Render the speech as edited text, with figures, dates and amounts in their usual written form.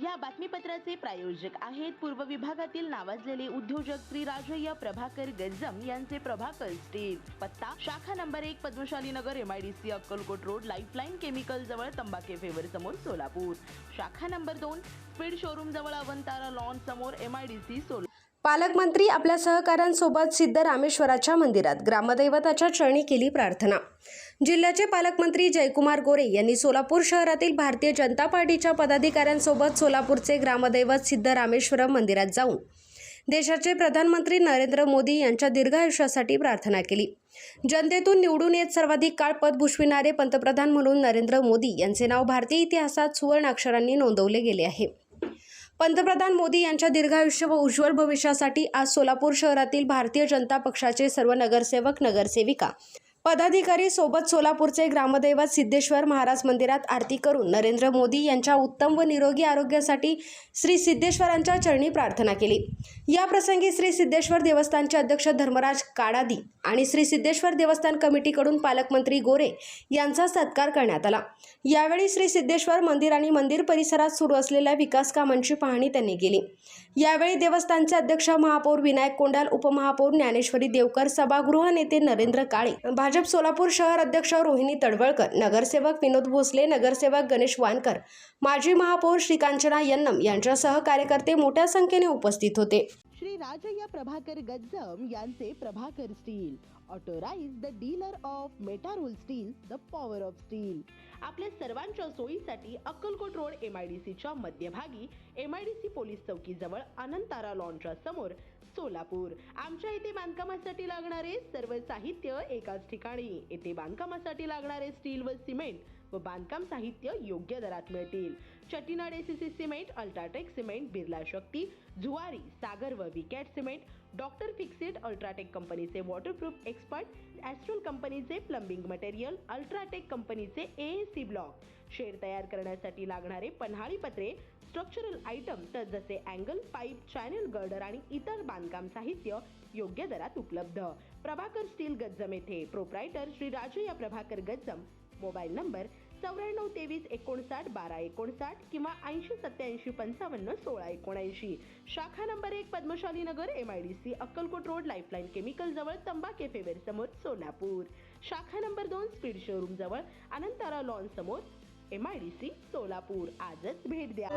या बातमीपत्राचे प्रायोजक आहेत पूर्व विभागातील नावाजलेले उद्योजक श्री राजय्य प्रभाकर गज्जम यांचे प्रभाकर स्टील। पत्ता शाखा number 1 Padmashali Nagar MIDC Akkalkot road lifeline chemical जवळ तंबाके फेवर समोर सोलापूर। शाखा नंबर 2 स्पीड शोरूम जवळ अवंतारा लॉन समोर MIDC सोलापूर। पालकमंत्री आपल्या सहकाऱ्यांसोबत सिद्धरामेश्वराच्या मंदिरात ग्रामदैवताच्या चरणी केली प्रार्थना। जिल्ह्याचे पालकमंत्री जयकुमार गोरे यांनी सोलापूर शहरातील भारतीय जनता पार्टीच्या पदाधिकाऱ्यांसोबत सोलापूरचे ग्रामदैवत सिद्धरामेश्वर मंदिरात जाऊन देशाचे प्रधानमंत्री नरेंद्र मोदी यांच्या दीर्घायुष्यासाठी प्रार्थना केली। जनतेतून निवडून येत सर्वाधिक काळ पद भूषविणारे पंतप्रधान म्हणून नरेंद्र मोदी यांचे नाव भारतीय इतिहासात सुवर्णाक्षरांनी नोंदवले गेले आहे। पंतप्रधान मोदी यांच्या दीर्घायुष्य व उज्ज्वल भविष्यासाठी आज सोलापूर शहरातील भारतीय जनता पक्षाचे सर्व नगरसेवक नगरसेविका पदाधिकारी सोबत सोलापूरचे ग्रामदैवत सिद्धेश्वर महाराज मंदिरात आरती करून नरेंद्र मोदी यांच्या उत्तम व निरोगी आरोग्यासाठी श्री सिद्धेश्वरांच्या चरणी प्रार्थना केली। या प्रसंगी श्री सिद्धेश्वर देवस्थानचे अध्यक्ष धर्मराज काडादी आणि श्री सिद्धेश्वर देवस्थान कमिटीकडून पालकमंत्री गोरे यांचा सत्कार करण्यात आला। यावेळी श्री सिद्धेश्वर मंदिर आणि मंदिर परिसरात सुरू असलेल्या विकास कामांची पाहणी त्यांनी केली। यावेळी देवस्थानचे अध्यक्ष महापौर विनायक कोंडाल, उपमहापौर ज्ञानेश्वरी देवकर, सभागृह नेते नरेंद्र काळे, भाजप सोलापूर शहर अध्यक्ष रोहिणी तडवळकर, नगरसेवक विनोद भोसले, नगरसेवक गणेश वानकर, माजी महापौर श्रीकांचना यन्नम यांच्यासह कार्यकर्ते मोठ्या संख्येने उपस्थित होते। श्री राजय्य प्रभाकर गज्जम यांचे Prabhakar steel authorised dealer of Metarol steel, the power of steel. आपल्या सर्वांच्या सोयीसाठी अक्कलकोट रोड MIDCच्या मध्यभागी MIDC पोलीस चौकीजवळ अनंतारा लॉनच्या समोर सोलापूर। आमच्या इथे बांधकामासाठी लागणारे सर्व साहित्य एकाच ठिकाणी। येथे बांधकामासाठी लागणारे स्टील व सिमेंट व बांधकाम साहित्य योग्य दरात मिळतील। Chettinad ACC cement, UltraTech cement, Birla Shakti, Zuari, Sagar व Vicat cement, doctor Fixit, UltraTech कंपनीचे वॉटरप्रूफ एक्सपर्ट, ॲस्ट्रल कंपनीचे प्लंबिंग मटेरियल, अल्ट्राटेक कंपनीचे AAC ब्लॉक, शेड तयार करण्यासाठी लागणारे पन्हाळी पत्रे, स्ट्रक्चरल आयटम तर जसे अँगल, पाईप, चॅनल गर्डर आणि इतर बांधकाम साहित्य योग्य दरात उपलब्ध। प्रभाकर स्टील गज्जम येथे proprietor Shri Rajayya Prabhakar Gajjam. Mobile number 9423591259 किंवा 8087551679। शाखा number 1 Padmashali Nagar MIDC Akkalkot road lifeline chemical जवळ तंबाके फेवर समोर सोलापूर। शाखा नंबर 2 स्पीड शोरूम जवळ अनंतारा लॉन समोर MIDC सोलापूर। आजच भेट द्या।